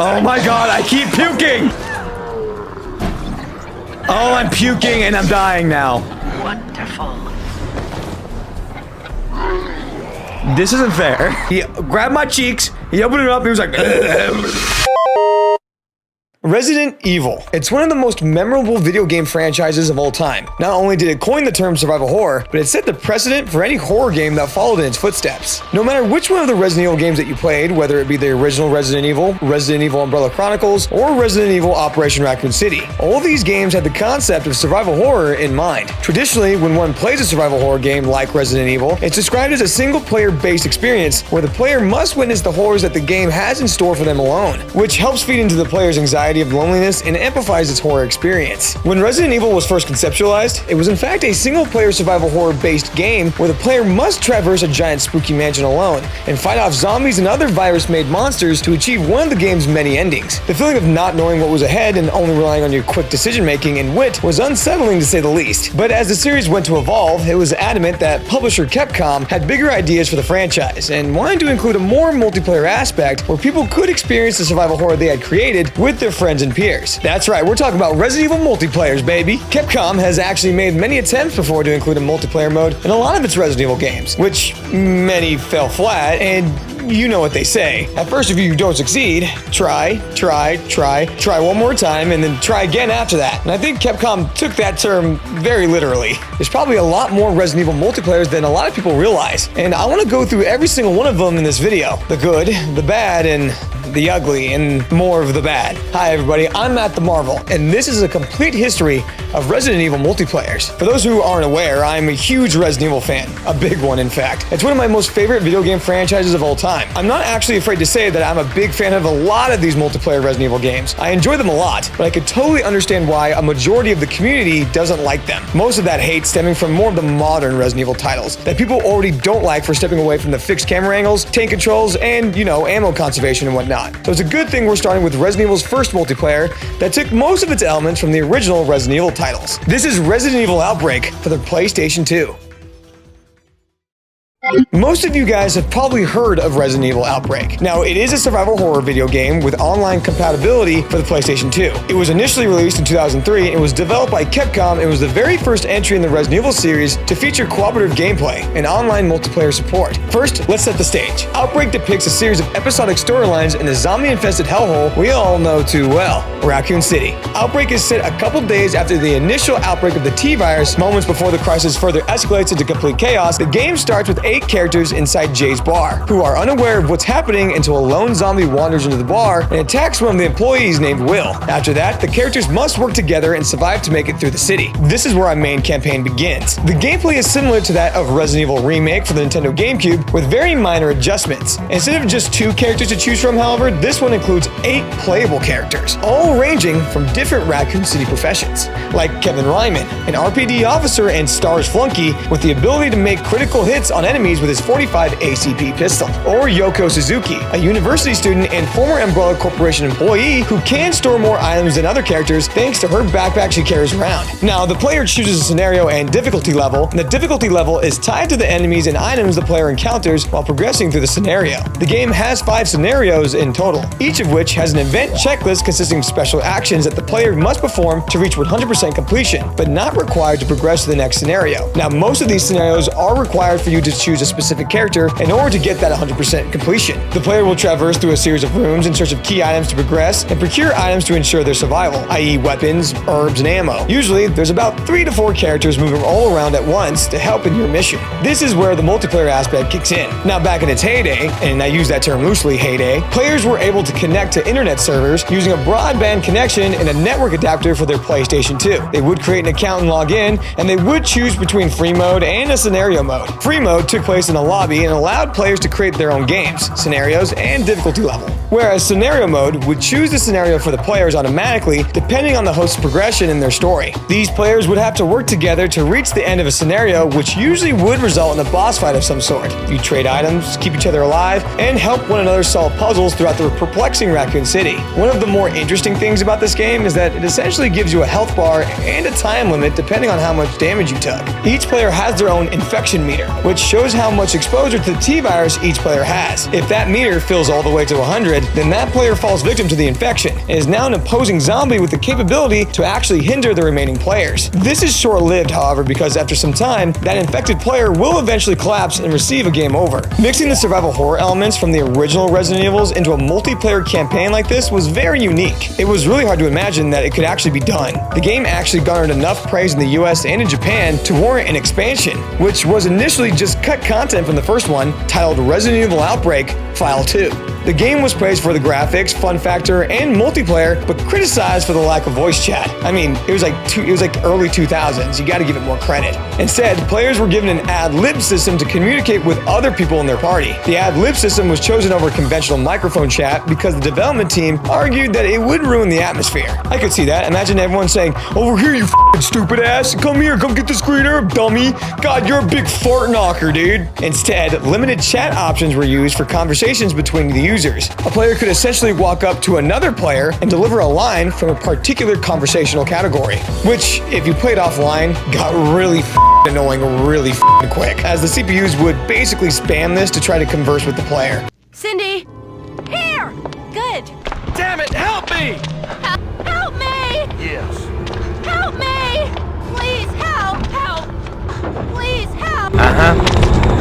Oh my god, I keep puking! Oh, I'm puking and I'm dying now. Wonderful. This isn't fair. He grabbed my cheeks, he opened it up, he was like... Resident Evil. It's one of the most memorable video game franchises of all time. Not only did it coin the term survival horror, but it set the precedent for any horror game that followed in its footsteps. No matter which one of the Resident Evil games that you played, whether it be the original Resident Evil Umbrella Chronicles, or Resident Evil Operation Raccoon City, all these games had the concept of survival horror in mind. Traditionally, when one plays a survival horror game like Resident Evil, it's described as a single-player based experience where the player must witness the horrors that the game has in store for them alone, which helps feed into the player's anxiety of loneliness and amplifies its horror experience. When Resident Evil was first conceptualized, it was in fact a single-player survival horror-based game where the player must traverse a giant spooky mansion alone and fight off zombies and other virus-made monsters to achieve one of the game's many endings. The feeling of not knowing what was ahead and only relying on your quick decision-making and wit was unsettling to say the least. But as the series went to evolve, it was adamant that publisher Capcom had bigger ideas for the franchise and wanted to include a more multiplayer aspect where people could experience the survival horror they had created with their friends and peers. That's right, we're talking about Resident Evil multiplayers, baby. Capcom has actually made many attempts before to include a multiplayer mode in a lot of its Resident Evil games, which many fell flat, and you know what they say. At first, if you don't succeed, try one more time, and then try again after that. And I think Capcom took that term very literally. There's probably a lot more Resident Evil multiplayers than a lot of people realize, and I want to go through every single one of them in this video. The good, the bad, and the ugly, and more of the bad. Hi everybody, I'm Matt the Marvel, and this is a complete history of Resident Evil multiplayers. For those who aren't aware, I'm a huge Resident Evil fan. A big one, in fact. It's one of my most favorite video game franchises of all time. I'm not actually afraid to say that I'm a big fan of a lot of these multiplayer Resident Evil games. I enjoy them a lot, but I could totally understand why a majority of the community doesn't like them. Most of that hate stemming from more of the modern Resident Evil titles that people already don't like for stepping away from the fixed camera angles, tank controls, and, ammo conservation and whatnot. So it's a good thing we're starting with Resident Evil's first multiplayer that took most of its elements from the original Resident Evil titles. This is Resident Evil Outbreak for the PlayStation 2. Most of you guys have probably heard of Resident Evil Outbreak. Now, it is a survival horror video game with online compatibility for the PlayStation 2. It was initially released in 2003 and was developed by Capcom and was the very first entry in the Resident Evil series to feature cooperative gameplay and online multiplayer support. First, let's set the stage. Outbreak depicts a series of episodic storylines in the zombie-infested hellhole we all know too well, Raccoon City. Outbreak is set a couple days after the initial outbreak of the T-virus. Moments before the crisis further escalates into complete chaos, the game starts with 8 characters inside Jay's bar, who are unaware of what's happening until a lone zombie wanders into the bar and attacks one of the employees named Will. After that, the characters must work together and survive to make it through the city. This is where our main campaign begins. The gameplay is similar to that of Resident Evil Remake for the Nintendo GameCube, with very minor adjustments. Instead of just 2 characters to choose from, however, this one includes 8 playable characters, all ranging from different Raccoon City professions, like Kevin Ryman, an RPD officer and STARS flunky with the ability to make critical hits on enemies with his 45 ACP pistol, or Yoko Suzuki, a university student and former Umbrella Corporation employee who can store more items than other characters thanks to her backpack she carries around. Now, the player chooses a scenario and difficulty level, and the difficulty level is tied to the enemies and items the player encounters while progressing through the scenario. The game has 5 scenarios in total, each of which has an event checklist consisting of special actions that the player must perform to reach 100% completion, but not required to progress to the next scenario. Now, most of these scenarios are required for you to choose a specific character in order to get that 100% completion. The player will traverse through a series of rooms in search of key items to progress and procure items to ensure their survival, i.e. weapons, herbs, and ammo. Usually, there's about 3 to 4 characters moving all around at once to help in your mission. This is where the multiplayer aspect kicks in. Now, back in its heyday, and I use that term loosely, heyday, players were able to connect to internet servers using a broadband connection and a network adapter for their PlayStation 2. They would create an account and log in, and they would choose between free mode and a scenario mode. Free mode took place in a lobby and allowed players to create their own games, scenarios, and difficulty level. Whereas scenario mode would choose the scenario for the players automatically depending on the host's progression in their story. These players would have to work together to reach the end of a scenario, which usually would result in a boss fight of some sort. You trade items, keep each other alive, and help one another solve puzzles throughout the perplexing Raccoon City. One of the more interesting things about this game is that it essentially gives you a health bar and a time limit depending on how much damage you took. Each player has their own infection meter, which shows how much exposure to the T-virus each player has. If that meter fills all the way to 100, then that player falls victim to the infection and is now an opposing zombie with the capability to actually hinder the remaining players. This is short-lived, however, because after some time, that infected player will eventually collapse and receive a game over. Mixing the survival horror elements from the original Resident Evils into a multiplayer campaign like this was very unique. It was really hard to imagine that it could actually be done. The game actually garnered enough praise in the US and in Japan to warrant an expansion, which was initially just cut content from the first one, titled Resident Evil Outbreak File 2. The game was praised for the graphics, fun factor, and multiplayer, but criticized for the lack of voice chat. I mean, it was like early 2000s. You got to give it more credit. Instead, players were given an ad-lib system to communicate with other people in their party. The ad-lib system was chosen over conventional microphone chat because the development team argued that it would ruin the atmosphere. I could see that. Imagine everyone saying, "Over here, you f***ing stupid ass. Come here, come get the screener, dummy. God, you're a big fart knocker, dude." Instead, limited chat options were used for conversations between the users. A player could essentially walk up to another player and deliver a line from a particular conversational category, which, if you played offline, got really annoying really quick, as the CPUs would basically spam this to try to converse with the player. Cindy! Here! Good! Damn it, help me! Help me! Yes. Help me! Please help! Help! Please help!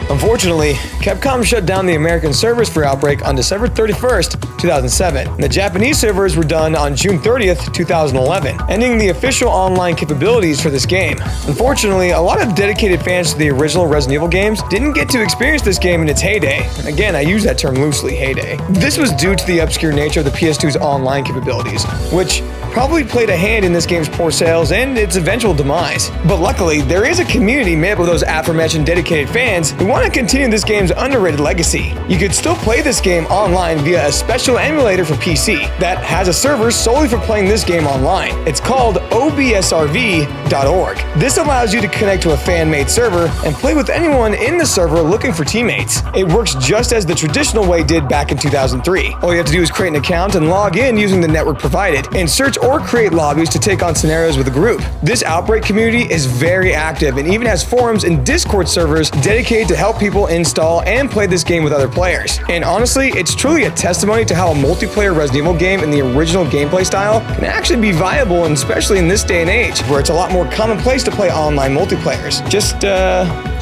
Unfortunately, Capcom shut down the American servers for Outbreak on December 31st, 2007. And the Japanese servers were done on June 30th, 2011, ending the official online capabilities for this game. Unfortunately, a lot of dedicated fans to the original Resident Evil games didn't get to experience this game in its heyday. And again, I use that term loosely, heyday. This was due to the obscure nature of the PS2's online capabilities, which probably played a hand in this game's poor sales and its eventual demise. But luckily, there is a community made up of those aforementioned dedicated fans who want to continue this game's underrated legacy. You could still play this game online via a special emulator for PC that has a server solely for playing this game online. It's called obsrv.org. This allows you to connect to a fan-made server and play with anyone in the server looking for teammates. It works just as the traditional way did back in 2003. All you have to do is create an account and log in using the network provided, and search or create lobbies to take on scenarios with a group. This Outbreak community is very active and even has forums and Discord servers dedicated to help people install and play this game with other players. And honestly, it's truly a testimony to how a multiplayer Resident Evil game in the original gameplay style can actually be viable, and especially in this day and age, where it's a lot more commonplace to play online multiplayers. Just,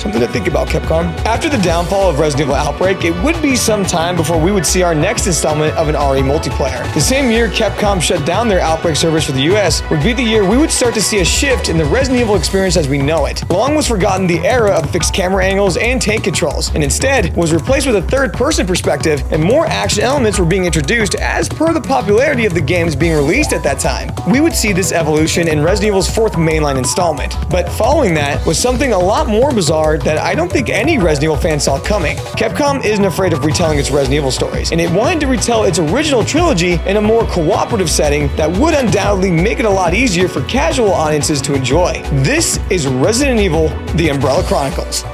something to think about, Capcom. After the downfall of Resident Evil Outbreak, it would be some time before we would see our next installment of an RE multiplayer. The same year Capcom shut down their Outbreak servers for the US would be the year we would start to see a shift in the Resident Evil experience as we know it. Long was forgotten the era of fixed camera angles and tank controls, and instead was replaced with a third-person perspective, and more action elements were being introduced as per the popularity of the games being released at that time. We would see this evolution in Resident Evil's fourth mainline installment, but following that was something a lot more bizarre that I don't think any Resident Evil fan saw coming. Capcom isn't afraid of retelling its Resident Evil stories, and it wanted to retell its original trilogy in a more cooperative setting that would undoubtedly make it a lot easier for casual audiences to enjoy. This is Resident Evil: The Umbrella Chronicles.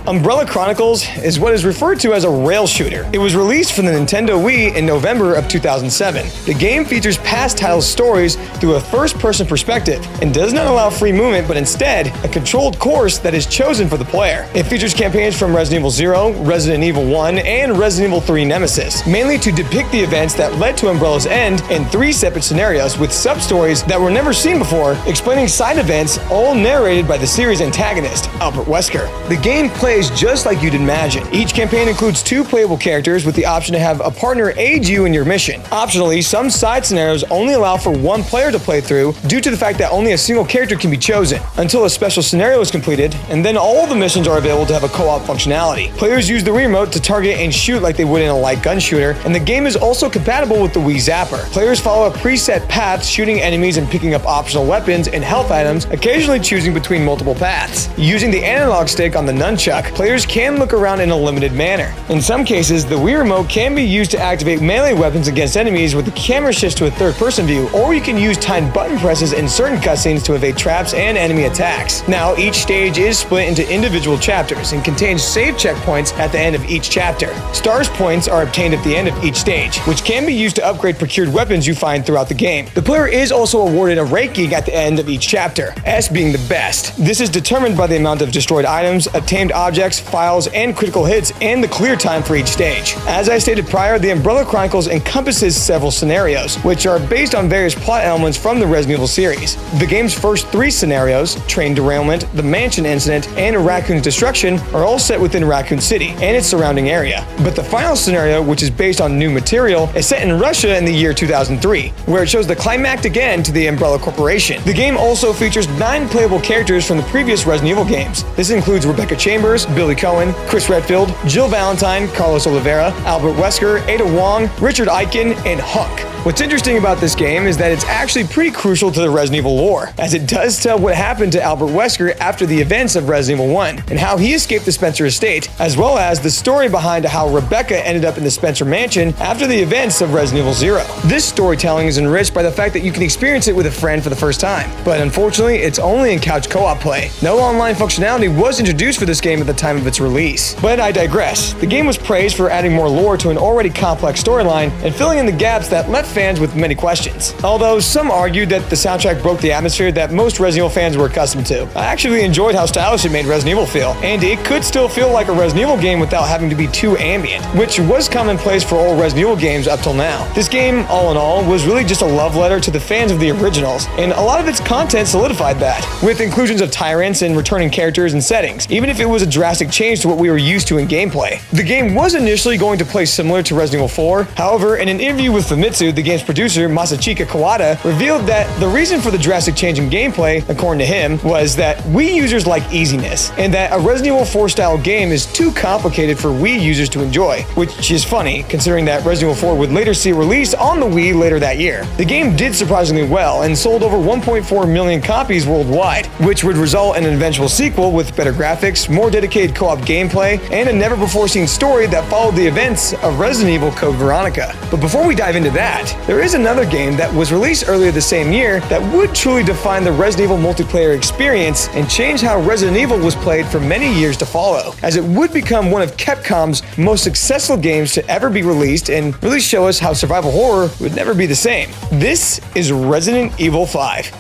Umbrella Chronicles is what is referred to as a rail shooter. It was released for the Nintendo Wii in November of 2007. The game features past titles' stories through a first-person perspective and does not allow free movement, but instead a controlled course that is chosen for the player. It features campaigns from Resident Evil 0, Resident Evil 1, and Resident Evil 3 Nemesis, mainly to depict the events that led to Umbrella's end in 3 separate scenarios with sub-stories that were never seen before, explaining side events, all narrated by the series antagonist, Albert Wesker. The game plays just like you'd imagine. Each campaign includes 2 playable characters with the option to have a partner aid you in your mission. Optionally, some side scenarios only allow for 1 player to play through due to the fact that only a single character can be chosen until a special scenario is completed, and then all the missions are available to have a co-op functionality. Players use the Wii remote to target and shoot like they would in a light gun shooter, and the game is also compatible with the Wii Zapper. Players follow a preset path, shooting enemies and picking up optional weapons and health items, occasionally choosing between multiple paths. Using the analog stick on the nunchuck, players can look around in a limited manner. In some cases, the Wii Remote can be used to activate melee weapons against enemies with the camera shifts to a third-person view, or you can use timed button presses in certain cutscenes to evade traps and enemy attacks. Now, each stage is split into individual chapters and contains save checkpoints at the end of each chapter. Stars points are obtained at the end of each stage, which can be used to upgrade procured weapons you find throughout the game. The player is also awarded a ranking at the end of each chapter, S being the best. This is determined by the amount of destroyed items, obtained objects, files, and critical hits, and the clear time for each stage. As I stated prior, the Umbrella Chronicles encompasses several scenarios, which are based on various plot elements from the Resident Evil series. The game's first 3 scenarios, train derailment, the mansion incident, and Raccoon's destruction, are all set within Raccoon City and its surrounding area. But the final scenario, which is based on new material, is set in Russia in the year 2003, where it shows the climactic end to the Umbrella Corporation. The game also features 9 playable characters from the previous Resident Evil games. This includes Rebecca Chambers, Billy Cohen, Chris Redfield, Jill Valentine, Carlos Oliveira, Albert Wesker, Ada Wong, Richard Eichen, and Hunk. What's interesting about this game is that it's actually pretty crucial to the Resident Evil lore, as it does tell what happened to Albert Wesker after the events of Resident Evil 1, and how he escaped the Spencer estate, as well as the story behind how Rebecca ended up in the Spencer mansion after the events of Resident Evil 0. This storytelling is enriched by the fact that you can experience it with a friend for the first time, but unfortunately, it's only in couch co-op play. No online functionality was introduced for this game at the time of its release. But I digress. The game was praised for adding more lore to an already complex storyline and filling in the gaps that left fans with many questions. Although some argued that the soundtrack broke the atmosphere that most Resident Evil fans were accustomed to. I actually enjoyed how stylish it made Resident Evil feel, and it could still feel like a Resident Evil game without having to be too ambient, which was commonplace for all Resident Evil games up till now. This game, all in all, was really just a love letter to the fans of the originals, and a lot of its content solidified that, with inclusions of tyrants and returning characters and settings, even if it was a drastic change to what we were used to in gameplay. The game was initially going to play similar to Resident Evil 4, however, in an interview with Famitsu, the game's producer, Masachika Kawada, revealed that the reason for the drastic change in gameplay, according to him, was that Wii users like easiness, and that a Resident Evil 4 style game is too complicated for Wii users to enjoy, which is funny, considering that Resident Evil 4 would later see release on the Wii later that year. The game did surprisingly well, and sold over 1.4 million copies worldwide, which would result in an eventual sequel with better graphics, more dedicated co-op gameplay, and a never-before-seen story that followed the events of Resident Evil Code Veronica. But before we dive into that, there is another game that was released earlier the same year that would truly define the Resident Evil multiplayer experience and change how Resident Evil was played for many years to follow, as it would become one of Capcom's most successful games to ever be released and really show us how survival horror would never be the same. This is Resident Evil 5.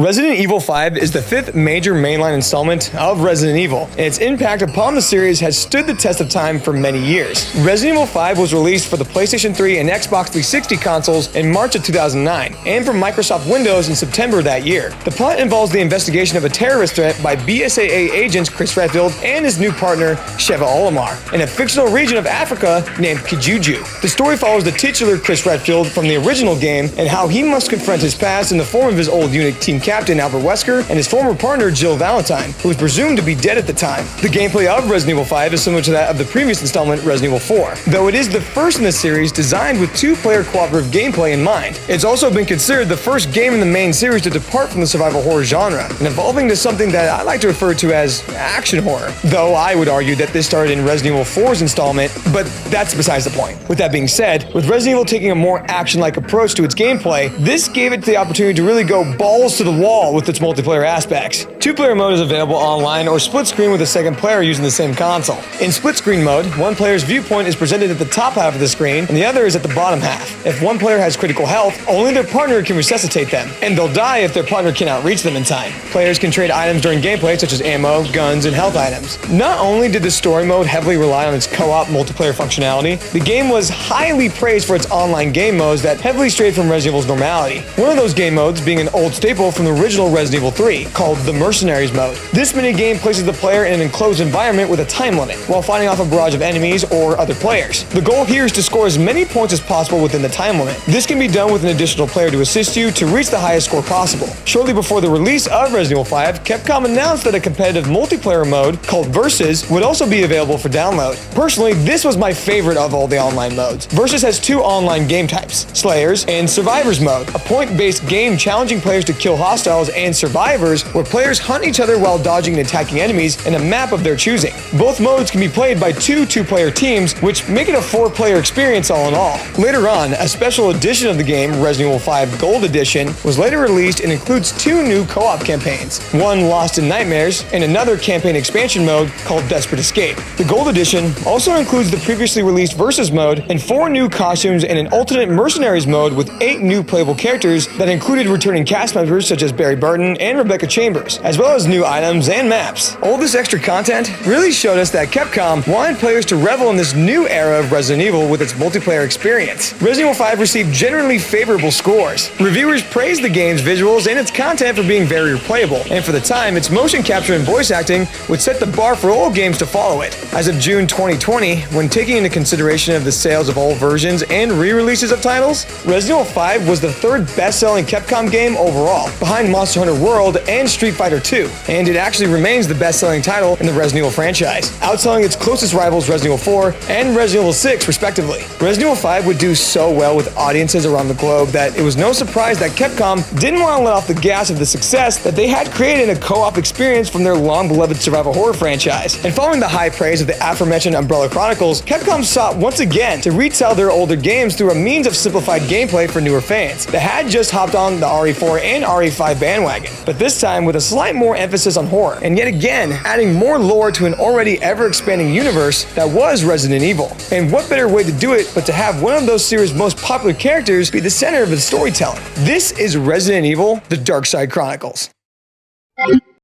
Resident Evil 5 is the 5th major mainline installment of Resident Evil, and its impact upon the series has stood the test of time for many years. Resident Evil 5 was released for the PlayStation 3 and Xbox 360 consoles in March of 2009, and for Microsoft Windows in September that year. The plot involves the investigation of a terrorist threat by BSAA agents Chris Redfield and his new partner, Sheva Olimar, in a fictional region of Africa named Kijuju. The story follows the titular Chris Redfield from the original game and how he must confront his past in the form of his old unit team captain Albert Wesker and his former partner Jill Valentine, who was presumed to be dead at the time. The gameplay of Resident Evil 5 is similar to that of the previous installment, Resident Evil 4, though it is the first in the series designed with 2-player cooperative gameplay in mind. It's also been considered the first game in the main series to depart from the survival horror genre and evolving to something that I like to refer to as action horror, though I would argue that this started in Resident Evil 4's installment, but that's besides the point. With that being said, with Resident Evil taking a more action-like approach to its gameplay, this gave it the opportunity to really go balls to the wall with its multiplayer aspects. 2-player mode is available online or split screen with a second player using the same console. In split screen mode, one player's viewpoint is presented at the top half of the screen and the other is at the bottom half. If one player has critical health, only their partner can resuscitate them, and they'll die if their partner cannot reach them in time. Players can trade items during gameplay such as ammo, guns, and health items. Not only did the story mode heavily rely on its co-op multiplayer functionality, the game was highly praised for its online game modes that heavily strayed from Resident Evil's normality. One of those game modes being an old staple from the original Resident Evil 3, called the Mercenaries mode. This minigame places the player in an enclosed environment with a time limit, while fighting off a barrage of enemies or other players. The goal here is to score as many points as possible within the time limit. This can be done with an additional player to assist you to reach the highest score possible. Shortly before the release of Resident Evil 5, Capcom announced that a competitive multiplayer mode, called Versus, would also be available for download. Personally, this was my favorite of all the online modes. Versus has 2 online game types, Slayers and Survivors mode, a point-based game challenging players to kill Hostiles and Survivors, where players hunt each other while dodging and attacking enemies in a map of their choosing. Both modes can be played by two-player teams, which make it a 4-player experience all in all. Later on, a special edition of the game, Resident Evil 5 Gold Edition, was later released and includes 2 new co-op campaigns, one Lost in Nightmares and another campaign expansion mode called Desperate Escape. The Gold Edition also includes the previously released Versus mode and 4 new costumes and an alternate Mercenaries mode with 8 new playable characters that included returning cast members such as Barry Burton and Rebecca Chambers, as well as new items and maps. All this extra content really showed us that Capcom wanted players to revel in this new era of Resident Evil with its multiplayer experience. Resident Evil 5 received generally favorable scores. Reviewers praised the game's visuals and its content for being very replayable, and for the time, its motion capture and voice acting would set the bar for all games to follow it. As of June 2020, when taking into consideration of the sales of all versions and re-releases of titles, Resident Evil 5 was the 3rd best-selling Capcom game overall, behind Monster Hunter World and Street Fighter II, and it actually remains the best-selling title in the Resident Evil franchise, outselling its closest rivals Resident Evil 4 and Resident Evil 6 respectively. Resident Evil 5 would do so well with audiences around the globe that it was no surprise that Capcom didn't want to let off the gas of the success that they had created in a co-op experience from their long-beloved survival horror franchise. And following the high praise of the aforementioned Umbrella Chronicles, Capcom sought once again to retell their older games through a means of simplified gameplay for newer fans that had just hopped on the RE4 and RE5 bandwagon, but this time with a slight more emphasis on horror, and yet again adding more lore to an already ever-expanding universe that was Resident Evil. And what better way to do it but to have one of those series' most popular characters be the center of the storytelling? This is Resident Evil: The Darkside Chronicles.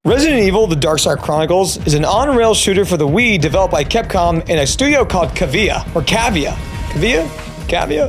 Resident Evil: The Darkside Chronicles is an on-rail shooter for the Wii developed by Capcom and a studio called Cavia.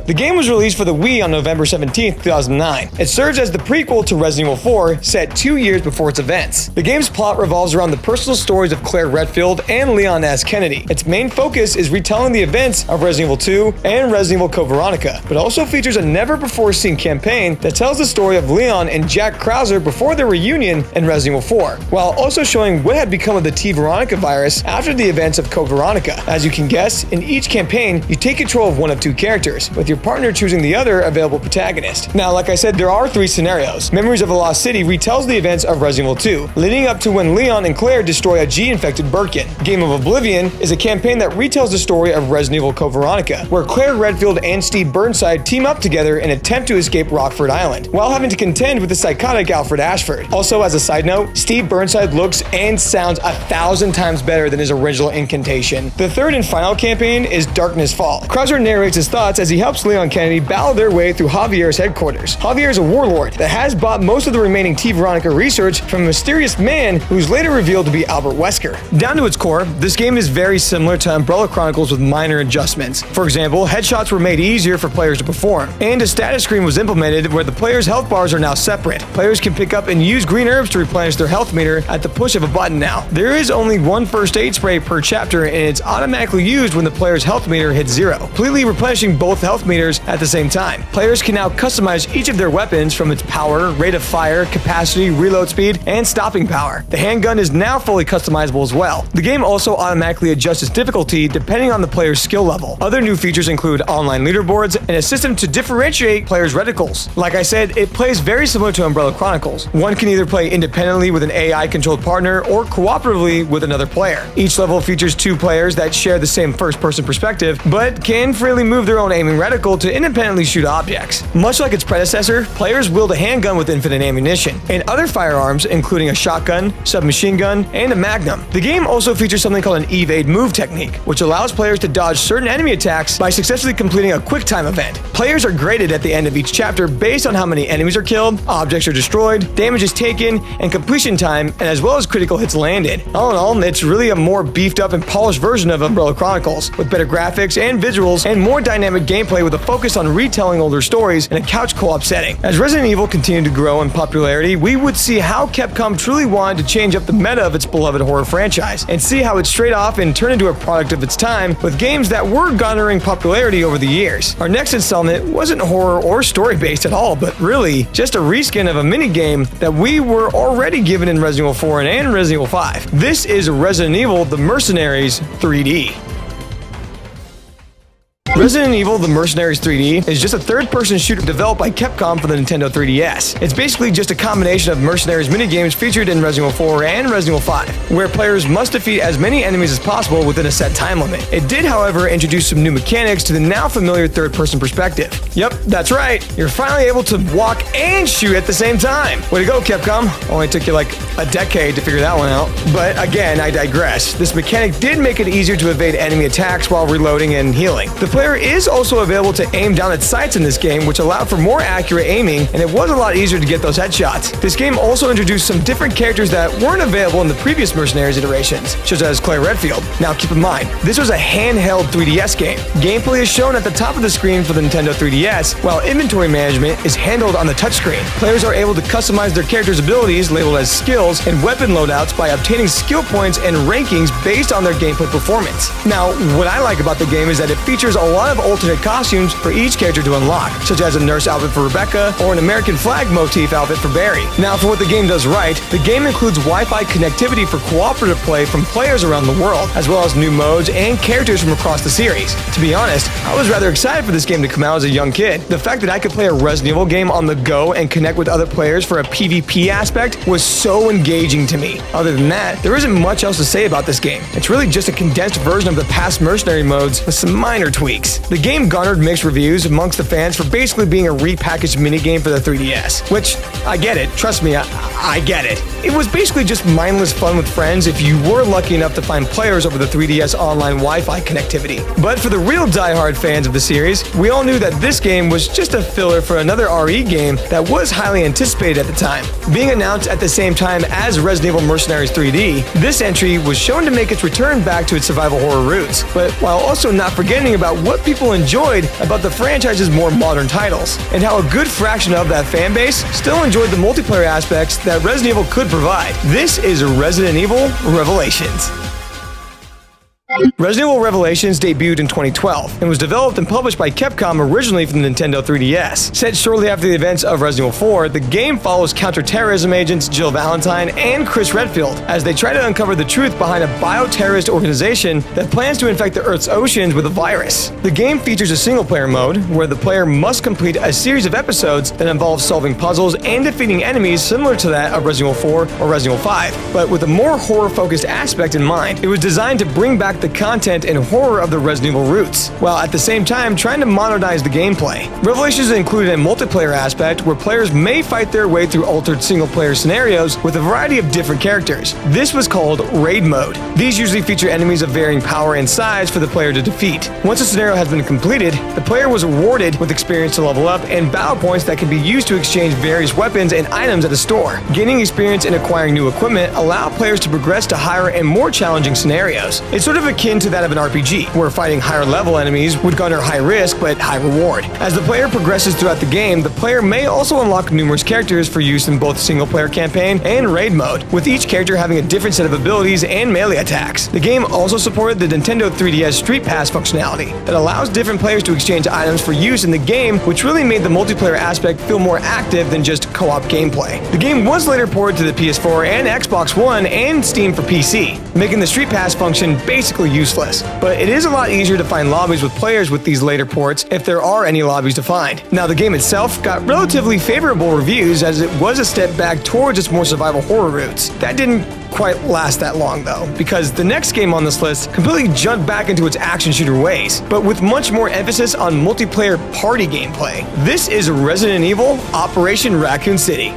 The game was released for the Wii on November 17, 2009. It serves as the prequel to Resident Evil 4, set 2 years before its events. The game's plot revolves around the personal stories of Claire Redfield and Leon S. Kennedy. Its main focus is retelling the events of Resident Evil 2 and Resident Evil Code Veronica, but also features a never-before-seen campaign that tells the story of Leon and Jack Krauser before their reunion in Resident Evil 4, while also showing what had become of the T. Veronica virus after the events of Code Veronica. As you can guess, in each campaign, you take control of one of 2 characters, with your partner choosing the other available protagonist. Now, like I said, there are 3 scenarios. Memories of the Lost City retells the events of Resident Evil 2, leading up to when Leon and Claire destroy a G-infected Birkin. Game of Oblivion is a campaign that retells the story of Resident Evil Code Veronica, where Claire Redfield and Steve Burnside team up together and attempt to escape Rockford Island, while having to contend with the psychotic Alfred Ashford. Also, as a side note, Steve Burnside looks and sounds 1,000 times better than his original incantation. The 3rd and final campaign is Darkness Fall. Krauser narrates his thoughts as he helps Leon Kennedy battle their way through Javier's headquarters. Javier is a warlord that has bought most of the remaining T. Veronica research from a mysterious man who's later revealed to be Albert Wesker. Down to its core, this game is very similar to Umbrella Chronicles with minor adjustments. For example, headshots were made easier for players to perform, and a status screen was implemented where the player's health bars are now separate. Players can pick up and use green herbs to replenish their health meter at the push of a button now. There is only one first aid spray per chapter, and it's automatically used when the player's health meter hits 0, completely replenishing both health meters at the same time. Players can now customize each of their weapons from its power, rate of fire, capacity, reload speed, and stopping power. The handgun is now fully customizable as well. The game also automatically adjusts its difficulty depending on the player's skill level. Other new features include online leaderboards and a system to differentiate players' reticles. Like I said, it plays very similar to Umbrella Chronicles. One can either play independently with an AI-controlled partner or cooperatively with another player. Each level features 2 players that share the same first-person perspective, but can freely move their own aiming reticle to independently shoot objects. Much like its predecessor, players wield a handgun with infinite ammunition, and other firearms including a shotgun, submachine gun, and a magnum. The game also features something called an evade move technique, which allows players to dodge certain enemy attacks by successfully completing a quick time event. Players are graded at the end of each chapter based on how many enemies are killed, objects are destroyed, damage is taken, and completion time, and as well as critical hits landed. All in all, it's really a more beefed up and polished version of Umbrella Chronicles, with better graphics and visuals and more dynamic gameplay with a focus on retelling older stories in a couch co-op setting. As Resident Evil continued to grow in popularity, we would see how Capcom truly wanted to change up the meta of its beloved horror franchise, and see how it strayed off and turned into a product of its time with games that were garnering popularity over the years. Our next installment wasn't horror or story-based at all, but really just a reskin of a minigame that we were already given in Resident Evil 4 and Resident Evil 5. This is Resident Evil: The Mercenaries 3D. Resident Evil The Mercenaries 3D is just a third-person shooter developed by Capcom for the Nintendo 3DS. It's basically just a combination of Mercenaries minigames featured in Resident Evil 4 and Resident Evil 5, where players must defeat as many enemies as possible within a set time limit. It did, however, introduce some new mechanics to the now familiar third-person perspective. Yep, that's right. You're finally able to walk and shoot at the same time. Way to go, Capcom. Only took you like a decade to figure that one out. But again, I digress. This mechanic did make it easier to evade enemy attacks while reloading and healing. The player is also available to aim down at sights in this game, which allowed for more accurate aiming, and it was a lot easier to get those headshots. This game also introduced some different characters that weren't available in the previous Mercenaries iterations, such as Claire Redfield. Now keep in mind, this was a handheld 3DS game. Gameplay is shown at the top of the screen for the Nintendo 3DS, while inventory management is handled on the touchscreen. Players are able to customize their character's abilities, labeled as skills, and weapon loadouts by obtaining skill points and rankings based on their gameplay performance. Now, what I like about the game is that it features a lot of alternate costumes for each character to unlock, such as a nurse outfit for Rebecca or an American flag motif outfit for Barry. Now, for what the game does right, the game includes Wi-Fi connectivity for cooperative play from players around the world, as well as new modes and characters from across the series. To be honest, I was rather excited for this game to come out as a young kid. The fact that I could play a Resident Evil game on the go and connect with other players for a PvP aspect was so engaging to me. Other than that, there isn't much else to say about this game. It's really just a condensed version of the past Mercenary modes with some minor tweaks. The game garnered mixed reviews amongst the fans for basically being a repackaged minigame for the 3DS, which, I get it, trust me, I get it. It was basically just mindless fun with friends if you were lucky enough to find players over the 3DS online Wi-Fi connectivity. But for the real diehard fans of the series, we all knew that this game was just a filler for another RE game that was highly anticipated at the time. Being announced at the same time as Resident Evil Mercenaries 3D, this entry was shown to make its return back to its survival horror roots, but while also not forgetting about what people enjoyed about the franchise's more modern titles, and how a good fraction of that fan base still enjoyed the multiplayer aspects that Resident Evil could provide. This is Resident Evil Revelations. Resident Evil Revelations debuted in 2012 and was developed and published by Capcom originally for the Nintendo 3DS. Set shortly after the events of Resident Evil 4, the game follows counterterrorism agents Jill Valentine and Chris Redfield as they try to uncover the truth behind a bioterrorist organization that plans to infect the Earth's oceans with a virus. The game features a single-player mode where the player must complete a series of episodes that involve solving puzzles and defeating enemies similar to that of Resident Evil 4 or Resident Evil 5, but with a more horror-focused aspect in mind. It was designed to bring back the content and horror of the Resident Evil roots, while at the same time trying to modernize the gameplay. Revelations included a multiplayer aspect where players may fight their way through altered single-player scenarios with a variety of different characters. This was called Raid Mode. These usually feature enemies of varying power and size for the player to defeat. Once a scenario has been completed, the player was rewarded with experience to level up and battle points that can be used to exchange various weapons and items at the store. Gaining experience and acquiring new equipment allow players to progress to higher and more challenging scenarios. It's sort of akin to that of an RPG, where fighting higher level enemies would garner high risk but high reward. As the player progresses throughout the game, the player may also unlock numerous characters for use in both single-player campaign and raid mode, with each character having a different set of abilities and melee attacks. The game also supported the Nintendo 3DS Street Pass functionality that allows different players to exchange items for use in the game, which really made the multiplayer aspect feel more active than just co-op gameplay. The game was later ported to the PS4 and Xbox One and Steam for PC, making the Street Pass function basically useless. But it is a lot easier to find lobbies with players with these later ports if there are any lobbies to find. Now, the game itself got relatively favorable reviews as it was a step back towards its more survival horror roots. That didn't quite last that long though, because the next game on this list completely jumped back into its action shooter ways, but with much more emphasis on multiplayer party gameplay. This is Resident Evil Operation Raccoon City.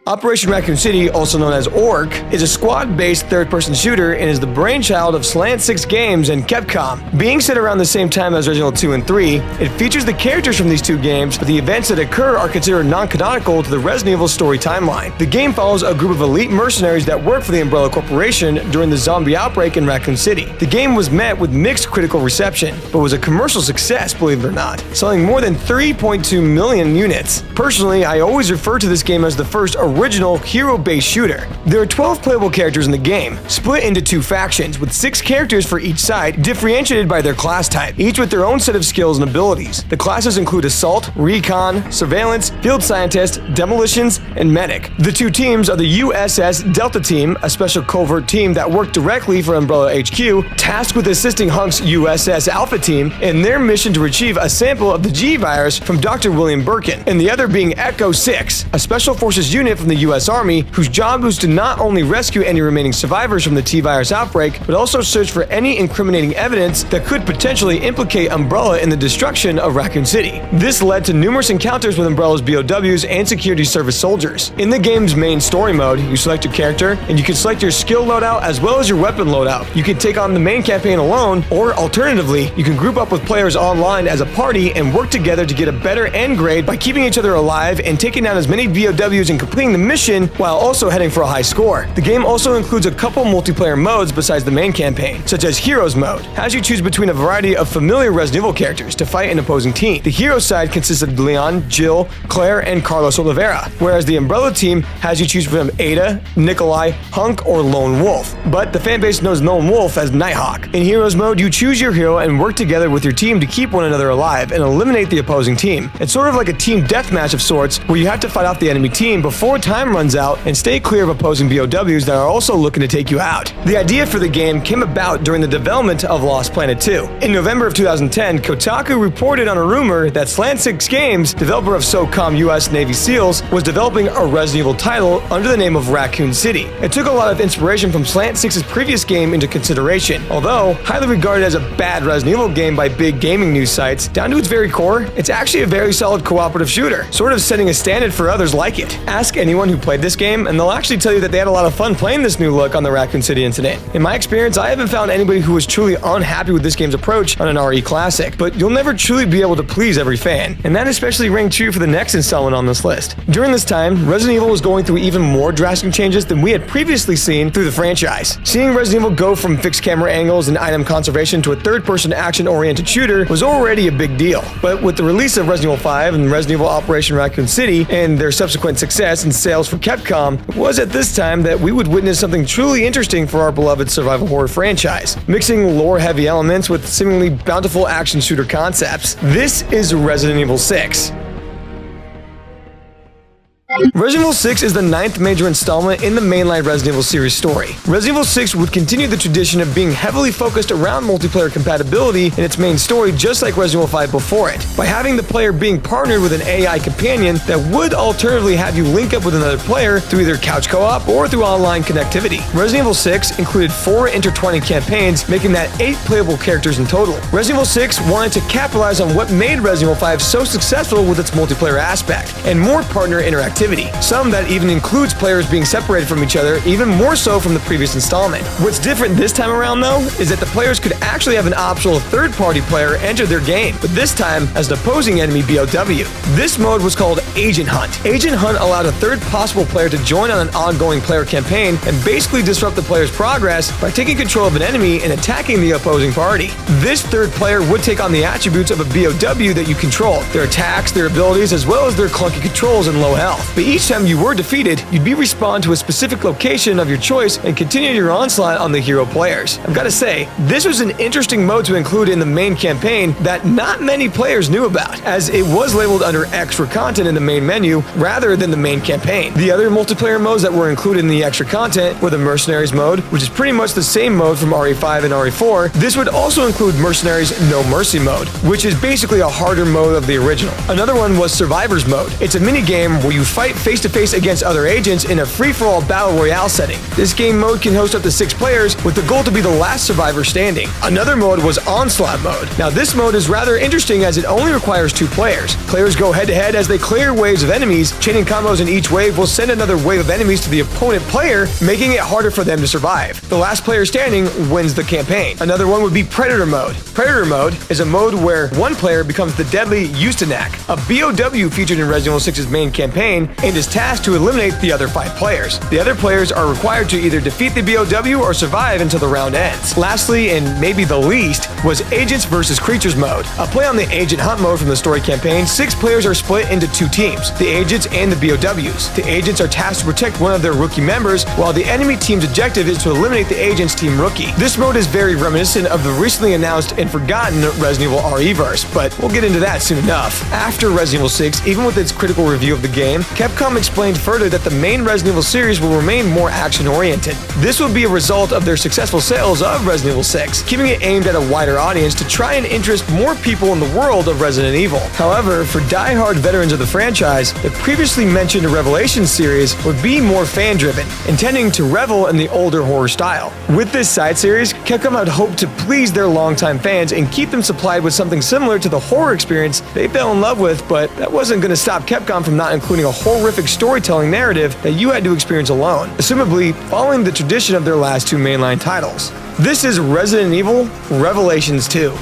Operation Raccoon City, also known as ORC, is a squad-based third-person shooter and is the brainchild of Slant 6 Games and Capcom. Being set around the same time as Resident Evil 2 and 3, it features the characters from these two games, but the events that occur are considered non-canonical to the Resident Evil story timeline. The game follows a group of elite mercenaries that work for the Umbrella Corporation during the zombie outbreak in Raccoon City. The game was met with mixed critical reception, but was a commercial success, believe it or not, selling more than 3.2 million units. Personally, I always refer to this game as the first first original hero-based shooter. There are 12 playable characters in the game, split into 2 factions, with 6 characters for each side, differentiated by their class type, each with their own set of skills and abilities. The classes include Assault, Recon, Surveillance, Field Scientist, Demolitions, and Medic. The 2 teams are the USS Delta Team, a special covert team that worked directly for Umbrella HQ, tasked with assisting Hunk's USS Alpha Team in their mission to retrieve a sample of the G-Virus from Dr. William Birkin, and the other being Echo 6, a special forces unit from the US Army whose job was to not only rescue any remaining survivors from the T-Virus outbreak, but also search for any incriminating evidence that could potentially implicate Umbrella in the destruction of Raccoon City. This led to numerous encounters with Umbrella's BOWs and security service soldiers. In the game's main story mode, you select your character, and you can select your skill loadout as well as your weapon loadout. You can take on the main campaign alone, or alternatively, you can group up with players online as a party and work together to get a better end grade by keeping each other alive and taking down as many BOWs and completing the mission while also heading for a high score. The game also includes a couple multiplayer modes besides the main campaign, such as Heroes mode, as you choose between a variety of familiar Resident Evil characters to fight an opposing team. The Hero side consists of Leon, Jill, Claire, and Carlos Oliveira, whereas the Umbrella team has you choose from Ada, Nikolai, Hunk, or Lone Wolf, but the fanbase knows Lone Wolf as Nighthawk. In Heroes mode, you choose your hero and work together with your team to keep one another alive and eliminate the opposing team. It's sort of like a team deathmatch of sorts, where you have to fight off the enemy team before time runs out and stay clear of opposing BOWs that are also looking to take you out. The idea for the game came about during the development of Lost Planet 2. In November of 2010, Kotaku reported on a rumor that Slant 6 Games, developer of SOCOM US Navy SEALs, was developing a Resident Evil title under the name of Raccoon City. It took a lot of inspiration from Slant 6's previous game into consideration. Although highly regarded as a bad Resident Evil game by big gaming news sites, down to its very core, it's actually a very solid cooperative shooter, sort of setting a standard for others like it. Ask anyone who played this game, and they'll actually tell you that they had a lot of fun playing this new look on the Raccoon City incident. In my experience, I haven't found anybody who was truly unhappy with this game's approach on an RE classic, but you'll never truly be able to please every fan, and that especially rang true for the next installment on this list. During this time, Resident Evil was going through even more drastic changes than we had previously seen through the franchise. Seeing Resident Evil go from fixed camera angles and item conservation to a third-person action-oriented shooter was already a big deal, but with the release of Resident Evil 5 and Resident Evil Operation Raccoon City and their subsequent success and sales for Capcom, it was at this time that we would witness something truly interesting for our beloved survival horror franchise, mixing lore-heavy elements with seemingly bountiful action shooter concepts. This is Resident Evil 6. Resident Evil 6 is the 9th major installment in the mainline Resident Evil series story. Resident Evil 6 would continue the tradition of being heavily focused around multiplayer compatibility in its main story, just like Resident Evil 5 before it, by having the player being partnered with an AI companion that would alternatively have you link up with another player through either couch co-op or through online connectivity. Resident Evil 6 included 4 intertwining campaigns, making that 8 playable characters in total. Resident Evil 6 wanted to capitalize on what made Resident Evil 5 so successful with its multiplayer aspect, and more partner interactivity. Some that even includes players being separated from each other, even more so from the previous installment. What's different this time around, though, is that the players could actually have an optional third-party player enter their game, but this time as an opposing enemy BOW. This mode was called Agent Hunt. Agent Hunt allowed a third possible player to join on an ongoing player campaign and basically disrupt the player's progress by taking control of an enemy and attacking the opposing party. This third player would take on the attributes of a BOW that you control, their attacks, their abilities, as well as their clunky controls and low health. But each time you were defeated, you'd be respawned to a specific location of your choice and continue your onslaught on the hero players. I've got to say, this was an interesting mode to include in the main campaign that not many players knew about, as it was labeled under extra content in the main menu rather than the main campaign. The other multiplayer modes that were included in the extra content were the Mercenaries mode, which is pretty much the same mode from RE5 and RE4. This would also include Mercenaries No Mercy mode, which is basically a harder mode of the original. Another one was Survivors mode. It's a mini-game where you fight face-to-face against other agents in a free-for-all battle royale setting. This game mode can host up to 6 players, with the goal to be the last survivor standing. Another mode was Onslaught mode. Now this mode is rather interesting as it only requires 2 players. Players go head-to-head as they clear waves of enemies. Chaining combos in each wave will send another wave of enemies to the opponent player, making it harder for them to survive. The last player standing wins the campaign. Another one would be Predator mode. Predator mode is a mode where one player becomes the deadly Ustinak, a BOW featured in Resident Evil 6's main campaign and is tasked to eliminate the other 5 players. The other players are required to either defeat the BOW or survive until the round ends. Lastly, and maybe the least, was Agents vs. Creatures mode. A play on the Agent Hunt mode from the story campaign, 6 players are split into 2 teams, the Agents and the BOWs. The Agents are tasked to protect one of their rookie members, while the enemy team's objective is to eliminate the Agent's team rookie. This mode is very reminiscent of the recently announced and forgotten Resident Evil RE-verse, but we'll get into that soon enough. After Resident Evil 6, even with its critical review of the game, Capcom explained further that the main Resident Evil series will remain more action-oriented. This will be a result of their successful sales of Resident Evil 6, keeping it aimed at a wider audience to try and interest more people in the world of Resident Evil. However, for die-hard veterans of the franchise, the previously mentioned Revelations series would be more fan-driven, intending to revel in the older horror style. With this side series, Capcom had hoped to please their longtime fans and keep them supplied with something similar to the horror experience they fell in love with, but that wasn't going to stop Capcom from not including a horrific storytelling narrative that you had to experience alone, assumably following the tradition of their last 2 mainline titles. This is Resident Evil Revelations 2.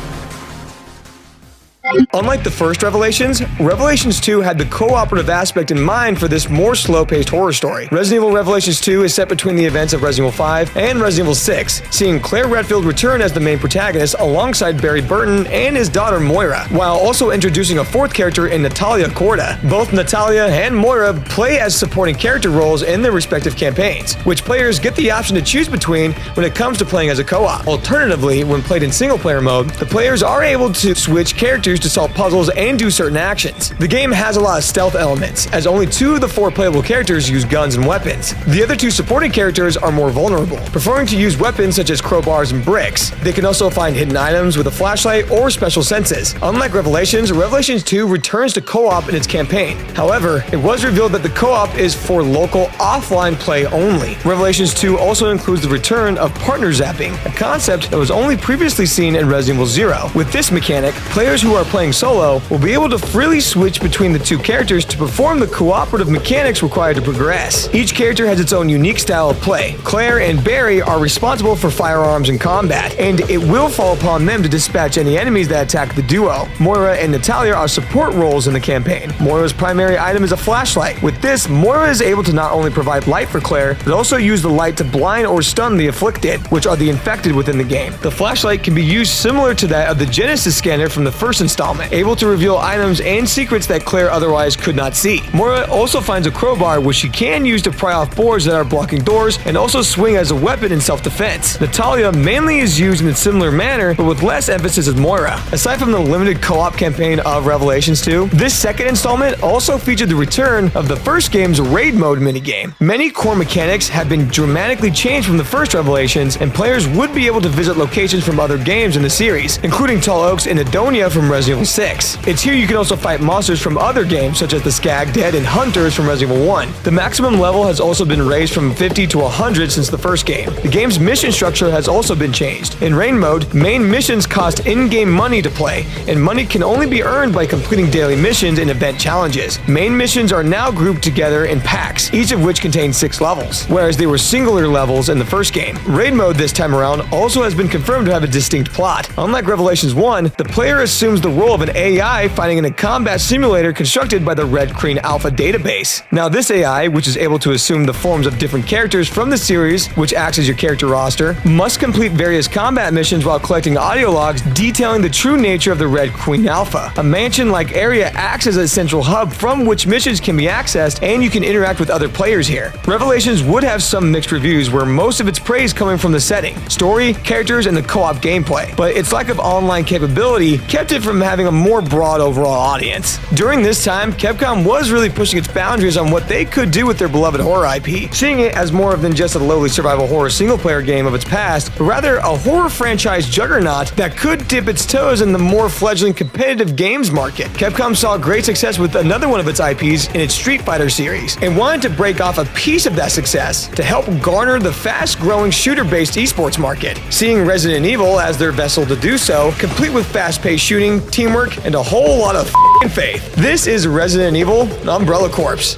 Unlike the first Revelations, Revelations 2 had the cooperative aspect in mind for this more slow-paced horror story. Resident Evil Revelations 2 is set between the events of Resident Evil 5 and Resident Evil 6, seeing Claire Redfield return as the main protagonist alongside Barry Burton and his daughter Moira, while also introducing a 4th character in Natalia Corda. Both Natalia and Moira play as supporting character roles in their respective campaigns, which players get the option to choose between when it comes to playing as a co-op. Alternatively, when played in single-player mode, the players are able to switch characters to solve puzzles and do certain actions. The game has a lot of stealth elements, as only 2 of the 4 playable characters use guns and weapons. The other 2 supporting characters are more vulnerable, preferring to use weapons such as crowbars and bricks. They can also find hidden items with a flashlight or special senses. Unlike Revelations, Revelations 2 returns to co-op in its campaign. However, it was revealed that the co-op is for local offline play only. Revelations 2 also includes the return of partner zapping, a concept that was only previously seen in Resident Evil 0. With this mechanic, players who are playing solo will be able to freely switch between the 2 characters to perform the cooperative mechanics required to progress. Each character has its own unique style of play. Claire and Barry are responsible for firearms and combat, and it will fall upon them to dispatch any enemies that attack the duo. Moira and Natalia are support roles in the campaign. Moira's primary item is a flashlight. With this, Moira is able to not only provide light for Claire, but also use the light to blind or stun the afflicted, which are the infected within the game. The flashlight can be used similar to that of the Genesis scanner from the first installment, able to reveal items and secrets that Claire otherwise could not see. Moira also finds a crowbar, which she can use to pry off boards that are blocking doors and also swing as a weapon in self-defense. Natalia mainly is used in a similar manner, but with less emphasis as Moira. Aside from the limited co-op campaign of Revelations 2, this second installment also featured the return of the first game's raid mode minigame. Many core mechanics have been dramatically changed from the first Revelations, and players would be able to visit locations from other games in the series, including Tall Oaks and Adonia from Resident Evil 6. It's here you can also fight monsters from other games such as the Skag, Dead, and Hunters from Resident Evil 1. The maximum level has also been raised from 50 to 100 since the first game. The game's mission structure has also been changed. In raid mode, main missions cost in-game money to play, and money can only be earned by completing daily missions and event challenges. Main missions are now grouped together in packs, each of which contains 6 levels, whereas they were singular levels in the first game. Raid mode this time around also has been confirmed to have a distinct plot. Unlike Revelations 1, the player assumes the role of an AI fighting in a combat simulator constructed by the Red Queen Alpha database. Now this AI, which is able to assume the forms of different characters from the series, which acts as your character roster, must complete various combat missions while collecting audio logs detailing the true nature of the Red Queen Alpha. A mansion-like area acts as a central hub from which missions can be accessed, and you can interact with other players here. Revelations would have some mixed reviews, where most of its praise coming from the setting, story, characters, and the co-op gameplay, but its lack of online capability kept it from having a more broad overall audience. During this time, Capcom was really pushing its boundaries on what they could do with their beloved horror IP, seeing it as more than just a lowly survival horror single-player game of its past, but rather a horror franchise juggernaut that could dip its toes in the more fledgling competitive games market. Capcom saw great success with another one of its IPs in its Street Fighter series, and wanted to break off a piece of that success to help garner the fast-growing shooter-based esports market, seeing Resident Evil as their vessel to do so, complete with fast-paced shooting, teamwork, and a whole lot of faith. This is Resident Evil Umbrella Corps.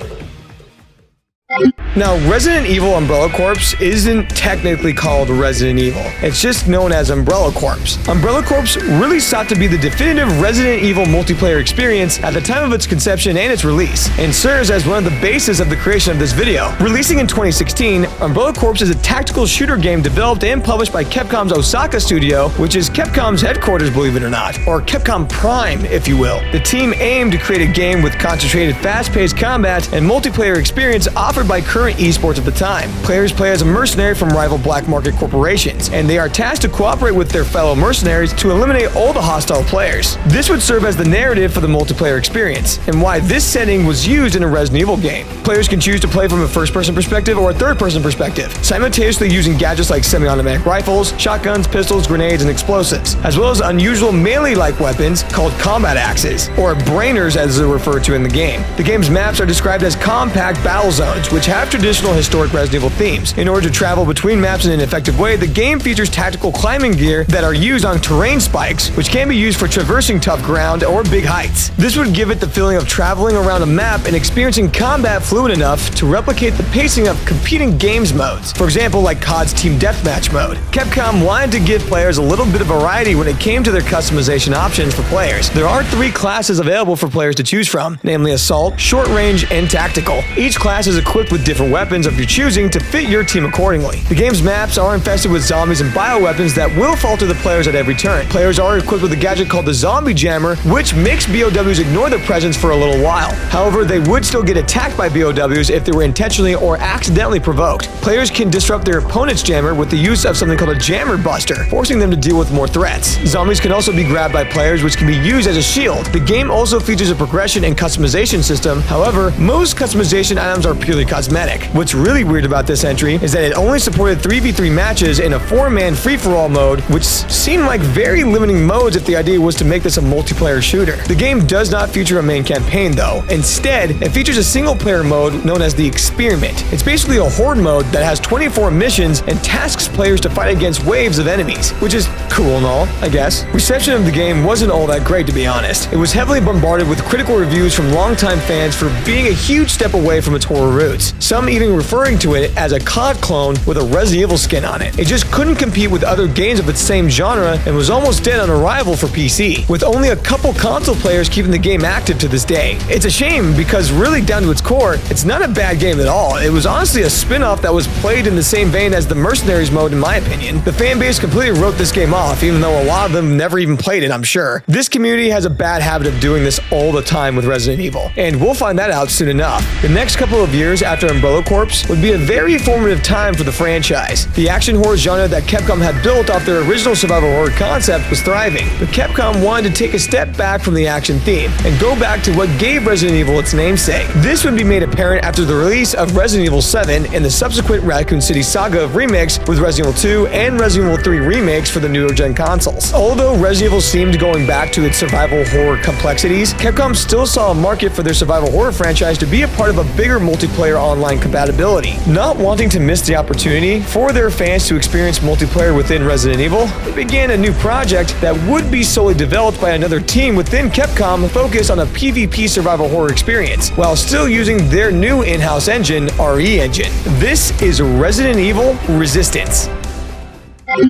Now, Resident Evil Umbrella Corps isn't technically called Resident Evil. It's just known as Umbrella Corps. Umbrella Corps really sought to be the definitive Resident Evil multiplayer experience at the time of its conception and its release, and serves as one of the bases of the creation of this video. Releasing in 2016, Umbrella Corps is a tactical shooter game developed and published by Capcom's Osaka studio, which is Capcom's headquarters, believe it or not, or Capcom Prime, if you will. The team aimed to create a game with concentrated, fast-paced combat and multiplayer experience offered by current esports at the time. Players play as a mercenary from rival black market corporations, and they are tasked to cooperate with their fellow mercenaries to eliminate all the hostile players. This would serve as the narrative for the multiplayer experience, and why this setting was used in a Resident Evil game. Players can choose to play from a first-person perspective or a third-person perspective, simultaneously using gadgets like semi-automatic rifles, shotguns, pistols, grenades, and explosives, as well as unusual melee-like weapons called combat axes, or brainers as they're referred to in the game. The game's maps are described as compact battle zones, which have traditional historic Resident Evil themes. In order to travel between maps in an effective way, the game features tactical climbing gear that are used on terrain spikes, which can be used for traversing tough ground or big heights. This would give it the feeling of traveling around a map and experiencing combat fluid enough to replicate the pacing of competing games modes. For example, like COD's Team Deathmatch mode. Capcom wanted to give players a little bit of variety when it came to their customization options for players. There are 3 classes available for players to choose from, namely Assault, Short Range, and Tactical. Each class is equipped with different weapons of your choosing to fit your team accordingly. The game's maps are infested with zombies and bioweapons that will fall to the players at every turn. Players are equipped with a gadget called the Zombie Jammer, which makes BOWs ignore their presence for a little while. However, they would still get attacked by BOWs if they were intentionally or accidentally provoked. Players can disrupt their opponent's jammer with the use of something called a Jammer Buster, forcing them to deal with more threats. Zombies can also be grabbed by players, which can be used as a shield. The game also features a progression and customization system. However, most customization items are purely cosmetic. What's really weird about this entry is that it only supported 3v3 matches in a 4-man free-for-all mode, which seemed like very limiting modes if the idea was to make this a multiplayer shooter. The game does not feature a main campaign though. Instead, it features a single-player mode known as the Experiment. It's basically a horde mode that has 24 missions and tasks players to fight against waves of enemies, which is cool and all, I guess. Reception of the game wasn't all that great, to be honest. It was heavily bombarded with critical reviews from longtime fans for being a huge step away from its horror roots, some even referring to it as a COD clone with a Resident Evil skin on it. It just couldn't compete with other games of its same genre and was almost dead on arrival for PC, with only a couple console players keeping the game active to this day. It's a shame because really down to its core, it's not a bad game at all. It was honestly a spin-off that was played in the same vein as the Mercenaries mode in my opinion. The fan base completely wrote this game off, even though a lot of them never even played it, I'm sure. This community has a bad habit of doing this all the time with Resident Evil, and we'll find that out soon enough. The next couple of years after Umbrella Corps would be a very formative time for the franchise. The action horror genre that Capcom had built off their original survival horror concept was thriving, but Capcom wanted to take a step back from the action theme and go back to what gave Resident Evil its namesake. This would be made apparent after the release of Resident Evil 7 and the subsequent Raccoon City saga of remakes with Resident Evil 2 and Resident Evil 3 remakes for the newer gen consoles. Although Resident Evil seemed going back to its survival horror complexities, Capcom still saw a market for their survival horror franchise to be a part of a bigger multiplayer online compatibility. Not wanting to miss the opportunity for their fans to experience multiplayer within Resident Evil, they began a new project that would be solely developed by another team within Capcom focused on a PvP survival horror experience, while still using their new in-house engine, RE Engine. This is Resident Evil Resistance.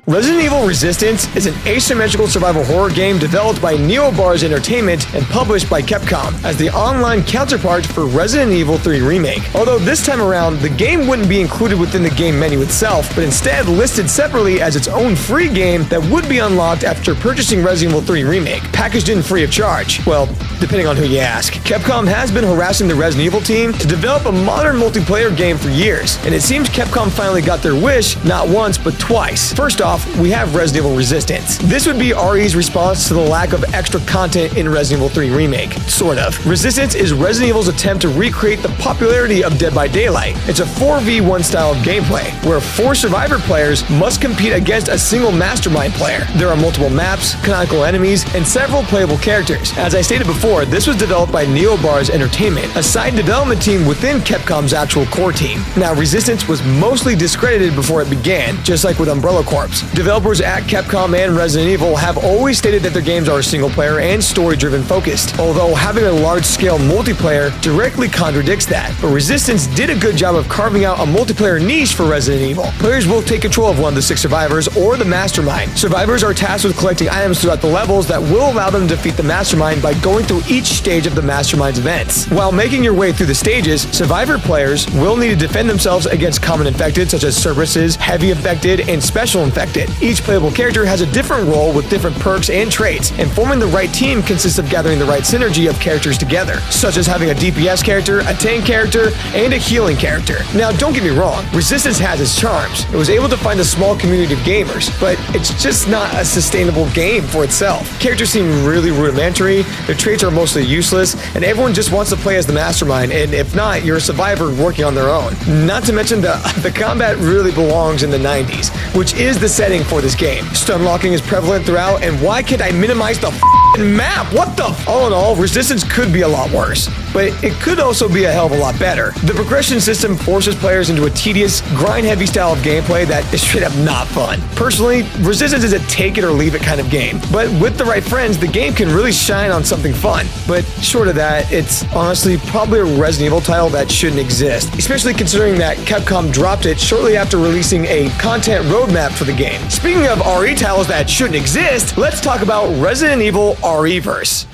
Resident Evil Resistance is an asymmetrical survival horror game developed by Neobars Entertainment and published by Capcom as the online counterpart for Resident Evil 3 Remake. Although this time around, the game wouldn't be included within the game menu itself, but instead listed separately as its own free game that would be unlocked after purchasing Resident Evil 3 Remake, packaged in free of charge. Well, depending on who you ask. Capcom has been harassing the Resident Evil team to develop a modern multiplayer game for years, and it seems Capcom finally got their wish not once but twice. First off, we have Resident Evil Resistance. This would be RE's response to the lack of extra content in Resident Evil 3 Remake. Sort of. Resistance is Resident Evil's attempt to recreate the popularity of Dead by Daylight. It's a 4v1 style of gameplay, where 4 survivor players must compete against a single mastermind player. There are multiple maps, canonical enemies, and several playable characters. As I stated before, this was developed by Neobars Entertainment, a side development team within Capcom's actual core team. Now, Resistance was mostly discredited before it began, just like with Umbrella Corps. corpse. Developers at Capcom and Resident Evil have always stated that their games are single-player and story-driven focused, although having a large-scale multiplayer directly contradicts that. But Resistance did a good job of carving out a multiplayer niche for Resident Evil. Players will take control of one of the 6 survivors or the mastermind. Survivors are tasked with collecting items throughout the levels that will allow them to defeat the mastermind by going through each stage of the mastermind's events. While making your way through the stages, survivor players will need to defend themselves against common infected such as Cerberuses, heavy infected, and special infected. Each playable character has a different role with different perks and traits, and forming the right team consists of gathering the right synergy of characters together, such as having a DPS character, a tank character, and a healing character. Now, don't get me wrong, Resistance has its charms. It was able to find a small community of gamers, but it's just not a sustainable game for itself. Characters seem really rudimentary, their traits are mostly useless, and everyone just wants to play as the mastermind, and if not, you're a survivor working on their own. Not to mention the combat really belongs in the 90s, which is the setting for this game. Stun locking is prevalent throughout, and why can't I minimize the map? What the All in all, Resistance could be a lot worse, but it could also be a hell of a lot better. The progression system forces players into a tedious, grind-heavy style of gameplay that is straight up not fun. Personally, Resistance is a take-it-or-leave-it kind of game, but with the right friends, the game can really shine on something fun. But short of that, it's honestly probably a Resident Evil title that shouldn't exist, especially considering that Capcom dropped it shortly after releasing a content roadmap for the game. Speaking of RE titles that shouldn't exist, let's talk about Resident Evil RE-verse.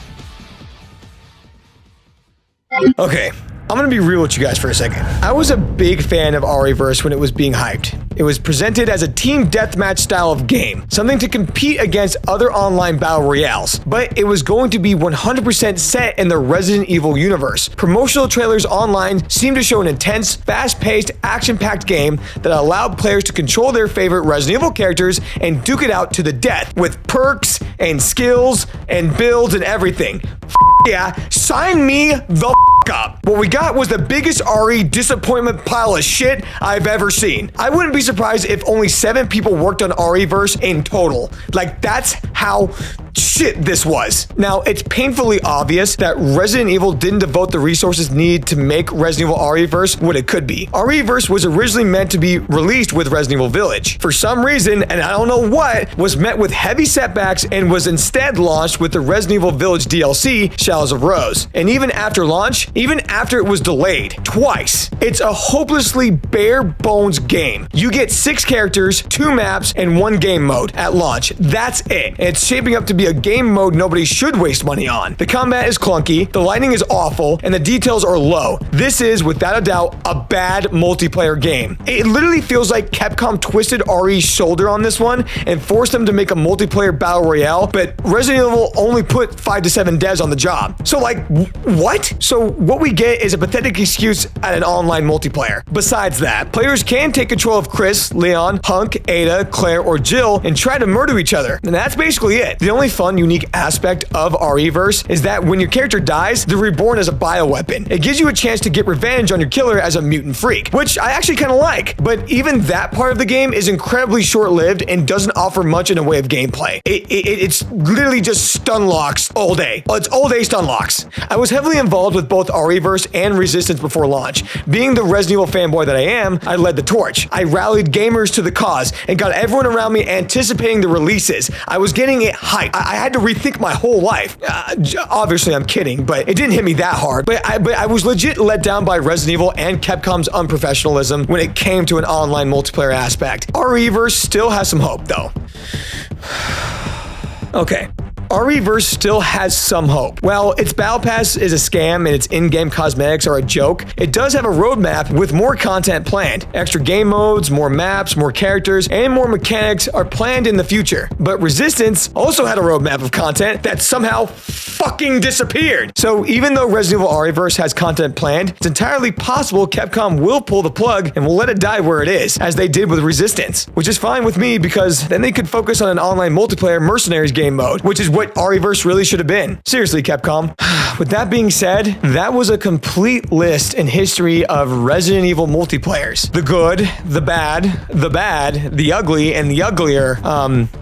Okay, I'm gonna be real with you guys for a second. I was a big fan of RE-verse when it was being hyped. It was presented as a team deathmatch style of game, something to compete against other online battle royales, but it was going to be 100% set in the Resident Evil universe. Promotional trailers online seemed to show an intense, fast-paced, action-packed game that allowed players to control their favorite Resident Evil characters and duke it out to the death, with perks and skills and builds and everything. Yeah, sign me the up. What we got was the biggest RE disappointment pile of shit I've ever seen. I wouldn't be surprised if only 7 people worked on RE-verse in total. Like, that's how shit this was. Now, it's painfully obvious that Resident Evil didn't devote the resources needed to make Resident Evil RE-verse what it could be. RE-verse was originally meant to be released with Resident Evil Village. For some reason, and I don't know what, was met with heavy setbacks and was instead launched with the Resident Evil Village DLC, Shadows of Rose. And even after launch, even after it was delayed twice, it's a hopelessly bare bones game. You get 6 characters, 2 maps, and 1 game mode at launch. That's it. And it's shaping up to be a game mode nobody should waste money on. The combat is clunky, the lighting is awful, and the details are low. This is, without a doubt, a bad multiplayer game. It literally feels like Capcom twisted RE's shoulder on this one and forced them to make a multiplayer battle royale, but Resident Evil only put 5 to 7 devs on the job. So like, what? So what we get is a pathetic excuse at an online multiplayer. Besides that, players can take control of Chris, Leon, Hunk, Ada, Claire, or Jill and try to murder each other. And that's basically it. The only fun, unique aspect of RE-verse is that when your character dies, they're reborn as a bioweapon. It gives you a chance to get revenge on your killer as a mutant freak, which I actually kind of like. But even that part of the game is incredibly short-lived and doesn't offer much in a way of gameplay. It's literally just stun locks all day. It's all day stun locks. I was heavily involved with both RE-verse and Resistance before launch. Being the Resident Evil fanboy that I am, I led the torch. I rallied gamers to the cause and got everyone around me anticipating the releases. I was getting it hyped. I had to rethink my whole life. Obviously, I'm kidding, but it didn't hit me that hard. But I was legit let down by Resident Evil and Capcom's unprofessionalism when it came to an online multiplayer aspect. RE-verse still has some hope, though. Okay. RE-verse still has some hope. While its battle pass is a scam and its in-game cosmetics are a joke, it does have a roadmap with more content planned. Extra game modes, more maps, more characters, and more mechanics are planned in the future. But Resistance also had a roadmap of content that somehow fucking disappeared. So even though Resident Evil RE-verse has content planned, it's entirely possible Capcom will pull the plug and will let it die where it is, as they did with Resistance, which is fine with me because then they could focus on an online multiplayer Mercenaries game mode, which is what RE-verse really should have been. Seriously, Capcom. With that being said, that was a complete list and history of Resident Evil multiplayers. The good, the bad, the ugly, and the uglier.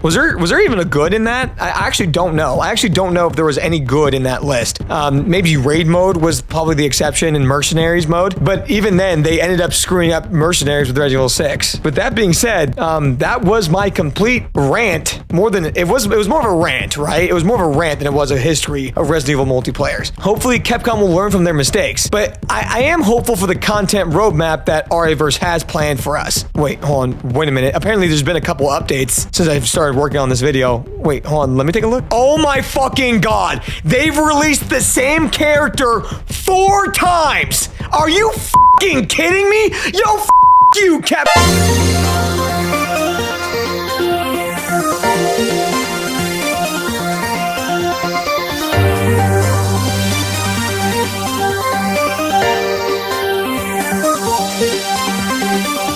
Was there even a good in that? I actually don't know. I actually don't know if there was any good in that list. Maybe raid mode was probably the exception in Mercenaries mode, but even then they ended up screwing up Mercenaries with Resident Evil 6. With that being said, that was my complete rant. It was more of a rant, right? It was more of a rant than it was a history of Resident Evil multiplayers. Hopefully Capcom will learn from their mistakes, but I am hopeful for the content roadmap that RE-verse has planned for us. Wait, hold on, wait a minute. Apparently there's been a couple updates since I've started working on this video. Wait, hold on, let me take a look. Oh my fucking god, they've released the same character 4 times. Are you fucking kidding me? Yo, you, Capcom.